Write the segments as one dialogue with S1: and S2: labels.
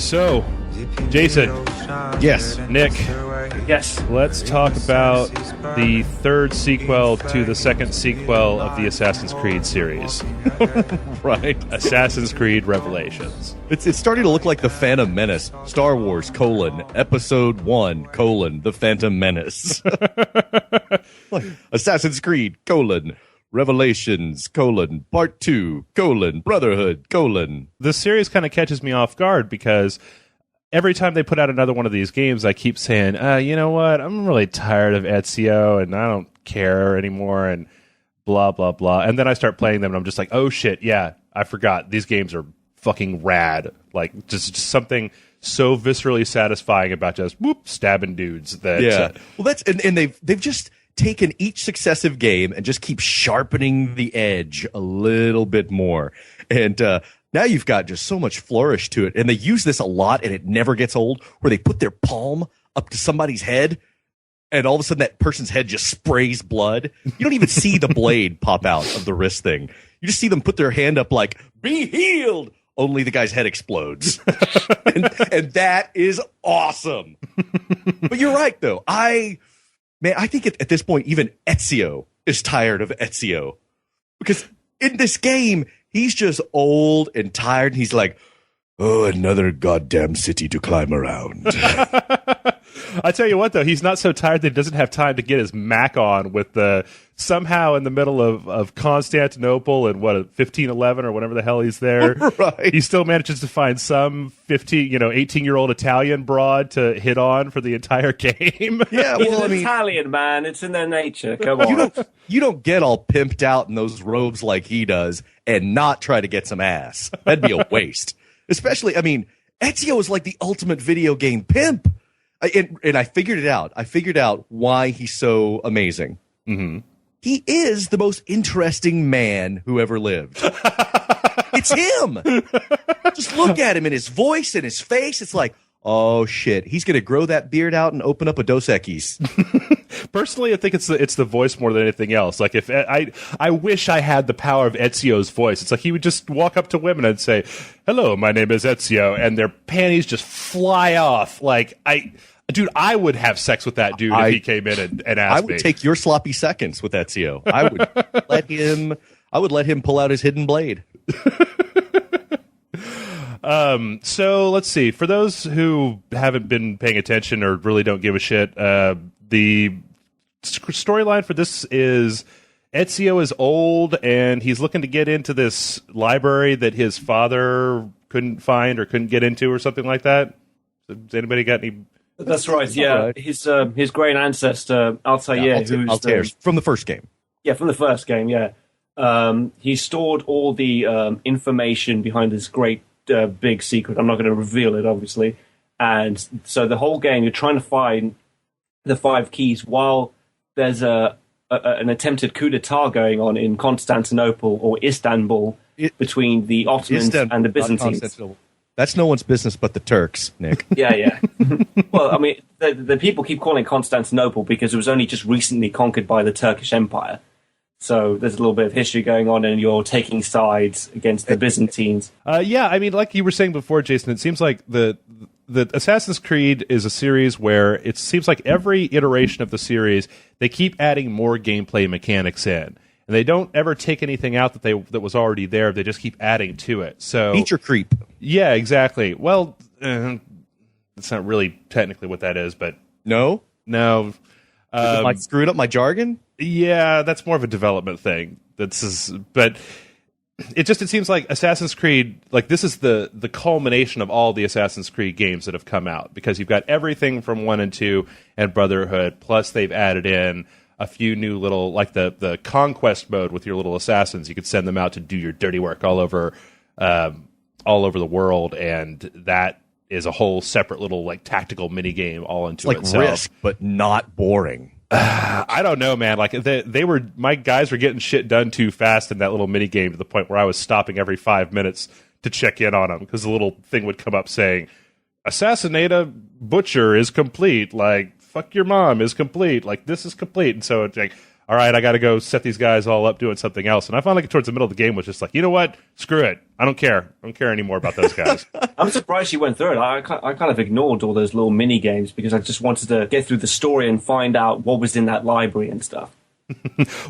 S1: So, Jason.
S2: Yes.
S1: Nick.
S3: Yes.
S1: Let's talk about the third sequel to the second sequel of the Assassin's Creed series.
S2: Right.
S1: Assassin's Creed Revelations.
S2: It's starting to look like the Phantom Menace. Star Wars, Episode 1, the Phantom Menace. Like, Assassin's Creed, Revelations, Part 2, Brotherhood,
S1: This series kind of catches me off guard because every time they put out another one of these games, I keep saying, you know what? I'm really tired of Ezio, and I don't care anymore, and blah, blah, blah. And then I start playing them, and I'm just like, oh, shit, yeah, I forgot. These games are fucking rad. Like, just something so viscerally satisfying about just, stabbing dudes. That,
S2: yeah. Well, that's, and they've just taken each successive game and just keep sharpening the edge a little bit more. And now you've got just so much flourish to it. And they use this a lot, and it never gets old, where they put their palm up to somebody's head, and all of a sudden that person's head just sprays blood. You don't even see the blade pop out of the wrist thing. You just see them put their hand up like, be healed! Only the guy's head explodes. and that is awesome. But you're right, though. I think at this point, even Ezio is tired of Ezio. Because in this game, he's just old and tired. And he's like, oh, another goddamn city to climb around.
S1: I tell you what, though, he's not so tired that he doesn't have time to get his Mac on with the somehow in the middle of Constantinople and 1511 or whatever the hell he's there.
S2: Right.
S1: He still manages to find some 18-year-old Italian broad to hit on for the entire game.
S2: Yeah,
S3: well, Italian, man. It's in their nature. Come on.
S2: You don't get all pimped out in those robes like he does and not try to get some ass. That'd be a waste. Especially, Ezio is like the ultimate video game pimp. And I figured it out. I figured out why he's so amazing.
S1: Mm-hmm.
S2: He is the most interesting man who ever lived. It's him. Just look at him and his voice and his face. It's like, oh shit, he's going to grow that beard out and open up a Dos Equis.
S1: Personally, I think it's the voice more than anything else. Like, if I wish I had the power of Ezio's voice. It's like he would just walk up to women and say, "Hello, my name is Ezio," and their panties just fly off. Like, I would have sex with that dude if he came in and asked me.
S2: I would take your sloppy seconds with Ezio. I would let him pull out his hidden blade.
S1: So let's see. For those who haven't been paying attention or really don't give a shit, the storyline for this is Ezio is old and he's looking to get into this library that his father couldn't find or couldn't get into or something like that. Has anybody got any?
S3: That's right. Yeah, right. His great ancestor Altair,
S2: Altair from the first game.
S3: Yeah, from the first game. Yeah, he stored all the information behind this great big secret. I'm not going to reveal it, obviously. And so the whole game, you're trying to find the 5 keys while there's an attempted coup d'etat going on in Constantinople or Istanbul between the Ottomans and the Byzantines.
S2: That's no one's business but the Turks, Nick.
S3: Yeah. Well, the people keep calling it Constantinople because it was only just recently conquered by the Turkish Empire. So there's a little bit of history going on, and you're taking sides against the Byzantines.
S1: Like you were saying before, Jason, it seems like the Assassin's Creed is a series where it seems like every iteration of the series, they keep adding more gameplay mechanics in. And they don't ever take anything out that was already there. They just keep adding to it. So
S2: feature creep.
S1: Yeah, exactly. Well, that's not really technically what that is, but
S2: no.
S1: Am
S2: I screwing up my jargon?
S1: Yeah, that's more of a development thing. But it seems like Assassin's Creed, like this is the culmination of all the Assassin's Creed games that have come out, because you've got everything from 1 and 2 and Brotherhood, plus they've added in a few new little, like the conquest mode with your little assassins. You could send them out to do your dirty work all over the world, and that is a whole separate little like tactical mini game all into
S2: like
S1: itself.
S2: Risk, but not boring.
S1: I don't know, man. Like my guys were getting shit done too fast in that little mini game to the point where I was stopping every 5 minutes to check in on them because the little thing would come up saying, "Assassinate a butcher is complete." Like, "Fuck your mom" is complete. Like, this is complete. And so it's like, all right, I got to go set these guys all up doing something else. And I finally get towards the middle of the game was just like, you know what? Screw it. I don't care. I don't care anymore about those guys.
S3: I'm surprised you went through it. I kind of ignored all those little mini games because I just wanted to get through the story and find out what was in that library and stuff.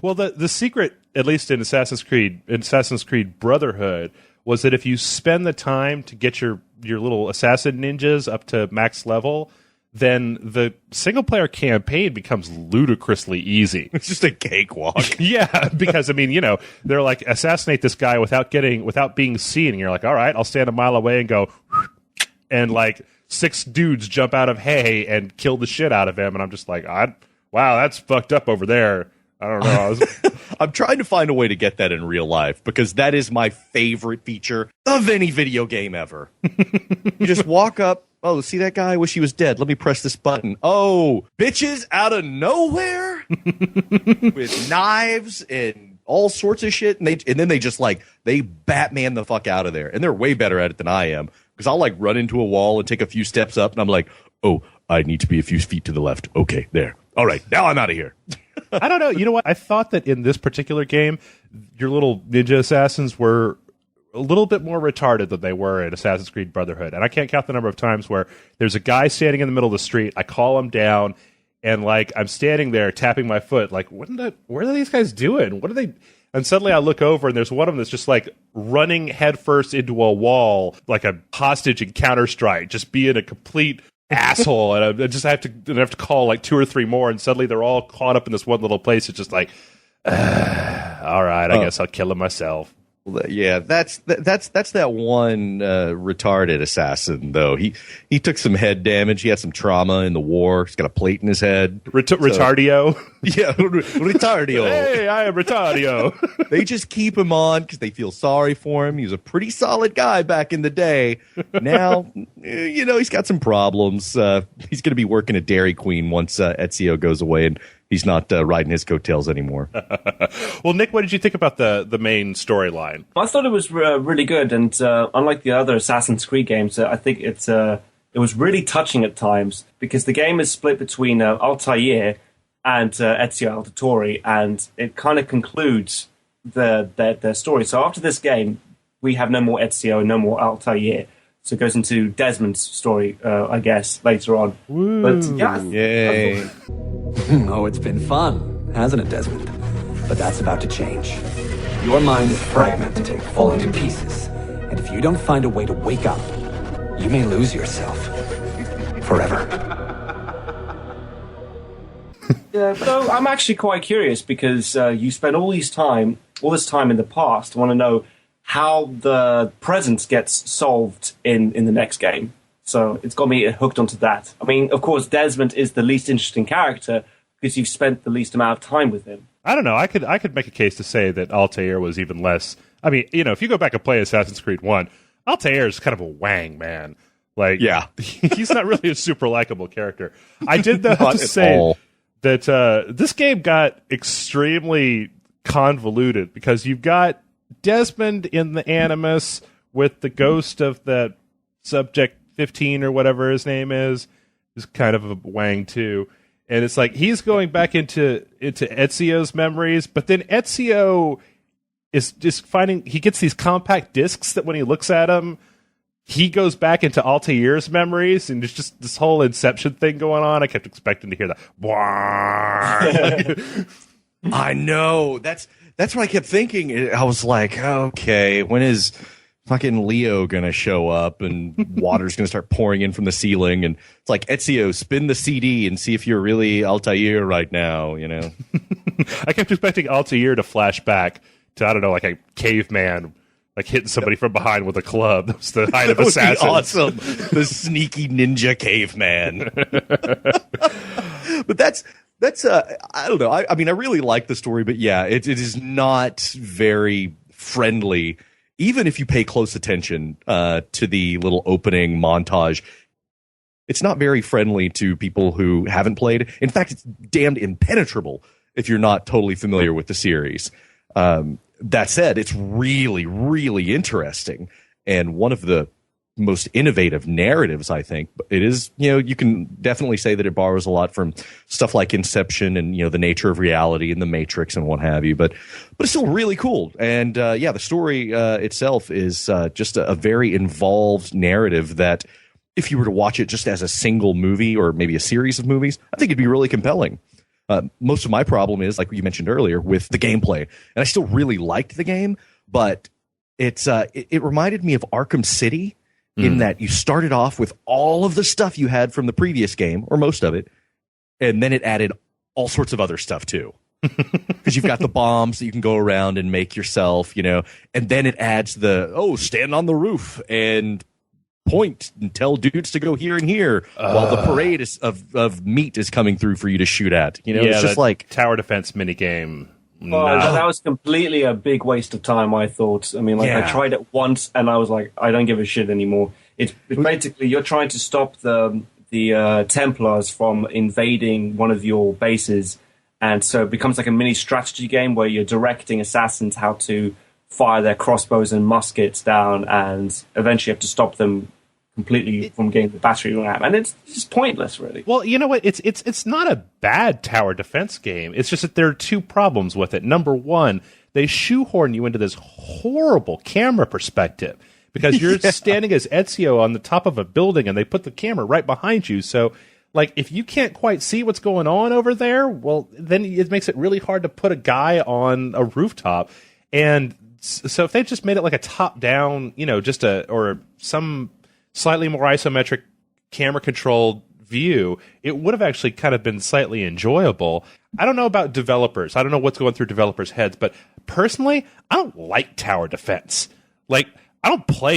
S1: Well, the secret, at least in Assassin's Creed Brotherhood, was that if you spend the time to get your little assassin ninjas up to max level, then the single-player campaign becomes ludicrously easy.
S2: It's just a cakewalk.
S1: Yeah, because, I mean, you know, they're like, assassinate this guy without being seen. And you're like, all right, I'll stand a mile away and go, and like 6 dudes jump out of hay and kill the shit out of him. And I'm just like, wow, that's fucked up over there. I don't know.
S2: I'm trying to find a way to get that in real life because that is my favorite feature of any video game ever. You just walk up. Oh, see that guy? I wish he was dead. Let me press this button. Oh, bitches out of nowhere with knives and all sorts of shit. And then they Batman the fuck out of there. And they're way better at it than I am because I'll like run into a wall and take a few steps up and I'm like, oh, I need to be a few feet to the left. Okay, there. All right, now I'm out of here.
S1: I don't know. You know what? I thought that in this particular game, your little ninja assassins were a little bit more retarded than they were in Assassin's Creed Brotherhood. And I can't count the number of times where there's a guy standing in the middle of the street. I call him down, and like I'm standing there tapping my foot. Like, what are these guys doing? What are they? And suddenly I look over, and there's one of them that's just like running headfirst into a wall, like a hostage in Counter-Strike, just being a complete asshole. And I just have to call like 2 or 3 more, and suddenly they're all caught up in this one little place. It's just like, all right, I guess I'll kill him myself.
S2: Yeah, that's that one retarded assassin though. He took some head damage. He had some trauma in the war. He's got a plate in his head.
S1: Retardio.
S2: Yeah, retardio.
S1: Hey, I am retardio.
S2: They just keep him on because they feel sorry for him. He was a pretty solid guy back in the day. Now, you know, he's got some problems. He's going to be working at Dairy Queen once Ezio goes away and he's not riding his coattails anymore.
S1: Well, Nick, what did you think about the main storyline?
S3: I thought it was really good, and unlike the other Assassin's Creed games, I think it was really touching at times because the game is split between Altair and Ezio Auditore, and it kind of concludes their story. So after this game, we have no more Ezio, no more Altair. So it goes into Desmond's story, I guess, later on.
S1: Woo.
S3: But yeah,
S2: Yay.
S4: Oh, it's been fun, hasn't it, Desmond? But that's about to change. Your mind is fragmented, falling to pieces. And if you don't find a way to wake up, you may lose yourself. Forever.
S3: Yeah, so I'm actually quite curious because you spent all this time in the past. I want to know how the present gets solved in the next game. So it's got me hooked onto that. I mean, of course, Desmond is the least interesting character because you've spent the least amount of time with him.
S1: I don't know. I could make a case to say that Altair was even less. I mean, you know, if you go back and play Assassin's Creed 1, Altair is kind of a wang man. Like,
S2: yeah,
S1: he's not really a super likable character. I did though have to say that this game got extremely convoluted because you've got Desmond in the Animus with the ghost of that Subject 15 or whatever his name is kind of a wang too. And it's like he's going back into Ezio's memories, but then Ezio is just he gets these compact discs that when he looks at them, he goes back into Altair's memories, and there's just this whole Inception thing going on. I kept expecting to hear that.
S2: I know. That's what I kept thinking. I was like, okay, when is fucking Leo gonna show up and water's gonna start pouring in from the ceiling? And it's like, Ezio, spin the CD and see if you're really Altair right now, you know?
S1: I kept expecting Altair to flash back to, I don't know, like a caveman, like hitting somebody from behind with a club. That was the height of assassins.
S2: Awesome. The sneaky ninja caveman. But that's I don't know. I mean, I really like the story, but yeah, it is not very friendly. Even if you pay close attention to the little opening montage, it's not very friendly to people who haven't played. In fact, it's damned impenetrable if you're not totally familiar with the series. That said, it's really, really interesting. And one of the most innovative narratives, I think. But it is, you can definitely say that it borrows a lot from stuff like Inception and, the nature of reality and the Matrix and what have you. But it's still really cool. And the story itself is just a very involved narrative that if you were to watch it just as a single movie or maybe a series of movies, I think it'd be really compelling. Most of my problem is, like you mentioned earlier, with the gameplay. And I still really liked the game, but it reminded me of Arkham City in that you started off with all of the stuff you had from the previous game, or most of it, and then it added all sorts of other stuff too. Because you've got the bombs that you can go around and make yourself, and then it adds stand on the roof and point and tell dudes to go here and here while the parade of meat is coming through for you to shoot at. It's just like
S1: tower defense minigame.
S3: That was completely a big waste of time, I thought. I mean, I tried it once and I was like, I don't give a shit anymore. It's basically you're trying to stop the Templars from invading one of your bases, and so it becomes like a mini strategy game where you're directing assassins how to fire their crossbows and muskets down, and eventually you have to stop them completely from getting the battery run out, and it's just pointless, really.
S1: Well, you know what? It's not a bad tower defense game. It's just that there are two problems with it. Number one, they shoehorn you into this horrible camera perspective because you're standing as Ezio on the top of a building, and they put the camera right behind you. So, like, if you can't quite see what's going on over there, well, then it makes it really hard to put a guy on a rooftop. And so, if they just made it like a top-down, or some slightly more isometric camera-controlled view, it would have actually kind of been slightly enjoyable. I don't know about developers. I don't know what's going through developers' heads, but personally, I don't like tower defense. Like, I don't play